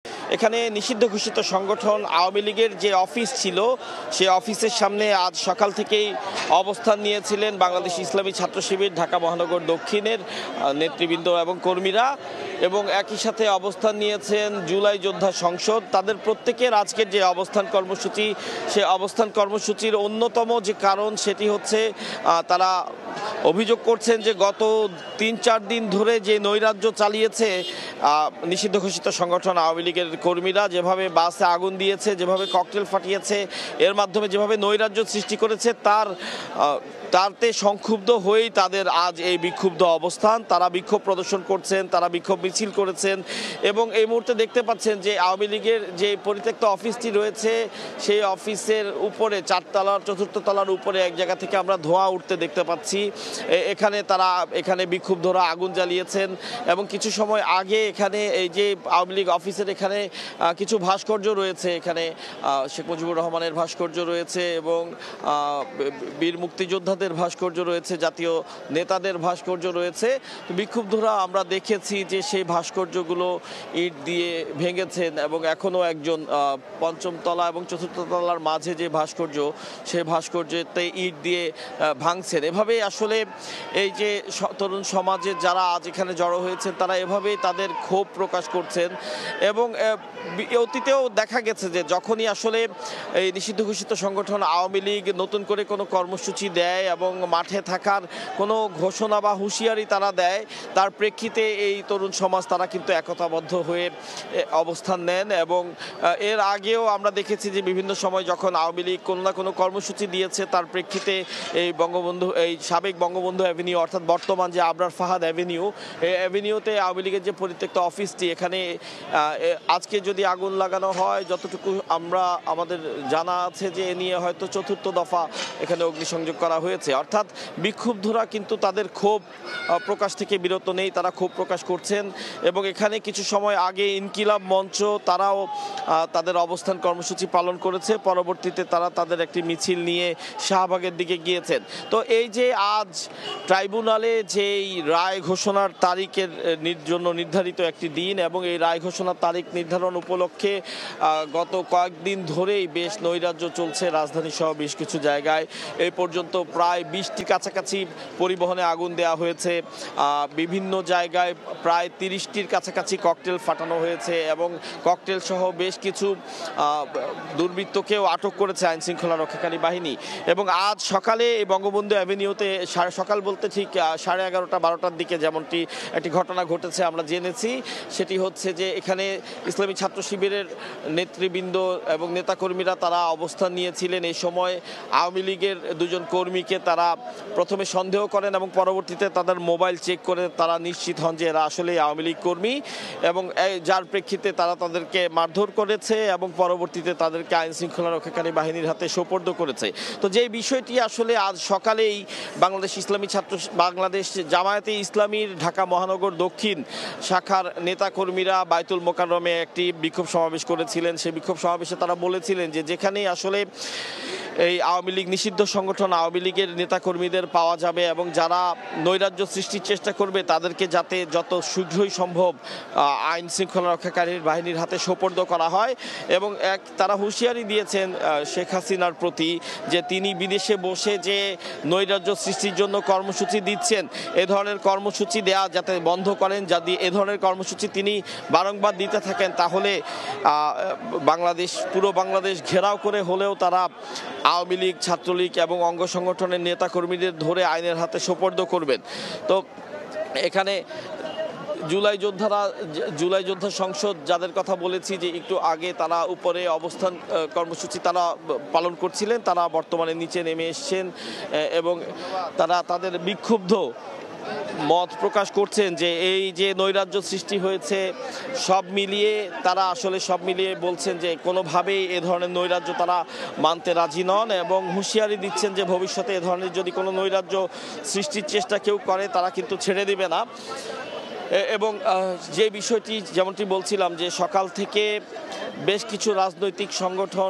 এখানে নিষিদ্ধ ঘোষিত সংগঠন আওয়ামী লীগের যে অফিস ছিল সেই অফিসের সামনে আজ সকাল থেকেই অবস্থান নিয়েছিলেন বাংলাদেশ ইসলামী ছাত্র শিবির ঢাকা মহানগর দক্ষিণের নেতৃবৃন্দ এবং কর্মীরা, এবং একই সাথে অবস্থান নিয়েছেন জুলাই যোদ্ধা সংসদ। তাদের প্রত্যেকের আজকের যে অবস্থান কর্মসূচি, সে অবস্থান কর্মসূচির অন্যতম যে কারণ সেটি হচ্ছে তারা অভিযোগ করছেন যে গত ৩-৪ দিন ধরে যে নৈরাজ্য চালিয়েছে নিষিদ্ধ ঘোষিত সংগঠন আওয়ামী লীগের কর্মীরা, যেভাবে বাসে আগুন দিয়েছে, যেভাবে ককটেল ফাটিয়েছে, এর মাধ্যমে যেভাবে নৈরাজ্য সৃষ্টি করেছে, তাতে সংক্ষুব্ধ হয়েই তাদের আজ এই বিক্ষুব্ধ অবস্থান। তারা বিক্ষোভ প্রদর্শন করছেন, তারা বিক্ষোভ মিছিল করেছেন, এবং এই মুহূর্তে দেখতে পাচ্ছেন যে আওয়ামী লীগের যে পরিত্যক্ত অফিসটি রয়েছে সেই অফিসের উপরে 4র্থ তলার উপরে এক জায়গা থেকে আমরা ধোঁয়া উঠতে দেখতে পাচ্ছি। এখানে বিক্ষুব্ধরা আগুন জ্বালিয়েছেন, এবং কিছু সময় আগে এখানে এই যে আওয়ামী লীগ অফিসের এখানে কিছু ভাস্কর্য রয়েছে, এখানে শেখ মুজিবুর রহমানের ভাস্কর্য রয়েছে, এবং বীর মুক্তিযোদ্ধাদের ভাস্কর্য রয়েছে, জাতীয় নেতাদের ভাস্কর্য রয়েছে। বিক্ষুব্ধরা আমরা দেখেছি যে সেই ভাস্কর্যগুলো ইট দিয়ে ভেঙেছেন, এবং এখনও একজন ৫ম তলা এবং 4র্থ তলার মাঝে যে ভাস্কর্য, সেই ভাস্কর্যতে ইট দিয়ে ভাঙছেন। এভাবে আসলে এই যে তরুণ সমাজের যারা আজ এখানে জড়ো হয়েছেন তারা এভাবেই তাদের ক্ষোভ প্রকাশ করছেন। এবং অতীতেও দেখা গেছে যে যখনই আসলে এই নিষিদ্ধ ঘোষিত সংগঠন আওয়ামী লীগ নতুন করে কোনো কর্মসূচি দেয় এবং মাঠে থাকার কোনো ঘোষণা বা হুঁশিয়ারি তারা দেয়, তার প্রেক্ষিতে এই তরুণ সমাজ তারা কিন্তু একতাবদ্ধ হয়ে অবস্থান নেন। এবং এর আগেও আমরা দেখেছি যে বিভিন্ন সময় যখন আওয়ামী লীগ কোনো না কোনো কর্মসূচি দিয়েছে, তার প্রেক্ষিতে এই সাবেক বঙ্গবন্ধু অ্যাভিনিউ, অর্থাৎ বর্তমান যে আবরার ফাহাদ অ্যাভিনিউ, এই অ্যাভিনিউতে আওয়ামী লীগের যে পরিত্যক্ত অফিসটি, এখানে আজকে যদি আগুন লাগানো হয়, যতটুকু আমাদের জানা আছে যে এ নিয়ে হয়তো 4র্থ দফা এখানে অগ্নিসংযোগ করা হয়েছে। অর্থাৎ বিক্ষুব্ধরা কিন্তু তাদের ক্ষোভ প্রকাশ থেকে বিরত নেই, তারা ক্ষোভ প্রকাশ করছেন। এবং এখানে কিছু সময় আগে ইনকিলাব মঞ্চ তারাও তাদের অবস্থান কর্মসূচি পালন করেছে, পরবর্তীতে তারা তাদের একটি মিছিল নিয়ে শাহবাগের দিকে গিয়েছেন। তো এই যে আজ ট্রাইব্যুনালে যেই রায় ঘোষণার তারিখের জন্য নির্ধারিত একটি দিন, এবং এই রায় ঘোষণার তারিখ নির্ধারণ উপলক্ষে গত কয়েকদিন ধরেই বেশ নৈরাজ্য চলছে রাজধানী সহ বেশ কিছু জায়গায়। এই পর্যন্ত প্রায় 20টির কাছাকাছি পরিবহনে আগুন দেওয়া হয়েছে, বিভিন্ন জায়গায় প্রায় 30টির কাছাকাছি ককটেল ফাটানো হয়েছে, এবং ককটেল সহ বেশ কিছু দুর্বৃত্তকেও আটক করেছে আইন শৃঙ্খলা রক্ষাকারী বাহিনী। এবং আজ সকালে এই বঙ্গবন্ধু অ্যাভিনিউতে সকাল বলতে ঠিক 11:30-12টার দিকে যেমনটি একটি ঘটনা ঘটেছে আমরা জেনেছি, সেটি হচ্ছে যে এখানে ইসলামী ছাত্র শিবিরের নেতৃবৃন্দ এবং নেতাকর্মীরা তারা অবস্থান নিয়েছিলেন। এই সময় আওয়ামী লীগের 2জন কর্মীকে তারা প্রথমে সন্দেহ করেন, এবং পরবর্তীতে তাদের মোবাইল চেক করে তারা নিশ্চিত হন যে এরা আসলে আওয়ামী লীগ কর্মী, এবং যার প্রেক্ষিতে তারা তাদেরকে মারধর করেছে, এবং পরবর্তীতে তাদেরকে আইন শৃঙ্খলা রক্ষাকারী বাহিনীর হাতে সোপর্দ করেছে। তো যে বিষয়টি আসলে আজ সকালেই বাংলাদেশ জামায়াতে ইসলামীর ঢাকা মহানগর দক্ষিণ শাখার নেতাকর্মীরা বায়তুল মোকাররমে একটি বিক্ষোভ সমাবেশ করেছিলেন। সেই বিক্ষোভ সমাবেশে তারা বলেছিলেন যে যেখানেই আসলে এই আওয়ামী লীগ নিষিদ্ধ সংগঠন আওয়ামী লীগের নেতাকর্মীদের পাওয়া যাবে, এবং যারা নৈরাজ্য সৃষ্টির চেষ্টা করবে তাদেরকে যাতে যত শীঘ্রই সম্ভব আইন শৃঙ্খলা রক্ষাকারী বাহিনীর হাতে সোপর্দ করা হয়। এবং তারা হুঁশিয়ারি দিয়েছেন শেখ হাসিনার প্রতি যে তিনি বিদেশে বসে যে নৈরাজ্য সৃষ্টির জন্য কর্মসূচি দিচ্ছেন, এ ধরনের কর্মসূচি দেয়া যাতে বন্ধ করেন। যদি এ ধরনের কর্মসূচি তিনি বারংবার দিতে থাকেন, তাহলে পুরো বাংলাদেশ ঘেরাও করে হলেও তারা আওয়ামী লীগ, ছাত্রলীগ এবং অঙ্গ সংগঠনের নেতাকর্মীদের ধরে আইনের হাতে সোপর্দ করবেন। তো এখানে জুলাই যোদ্ধা সংসদ যাদের কথা বলেছি যে একটু আগে, তারা উপরে অবস্থান কর্মসূচি তারা পালন করছিলেন, তারা বর্তমানে নিচে নেমে এসছেন, এবং তারা তাদের বিক্ষুব্ধ মত প্রকাশ করছেন যে এই যে নৈরাজ্য সৃষ্টি হয়েছে সব মিলিয়ে বলছেন যে কোনোভাবেই এ ধরনের নৈরাজ্য তারা মানতে রাজি নন, এবং হুঁশিয়ারি দিচ্ছেন যে ভবিষ্যতে এ ধরনের যদি কোনো নৈরাজ্য সৃষ্টির চেষ্টা কেউ করে তারা কিন্তু ছেড়ে দেবে না। এবং যে বিষয়টি যেমনটি বলছিলাম যে সকাল থেকে বেশ কিছু রাজনৈতিক সংগঠন,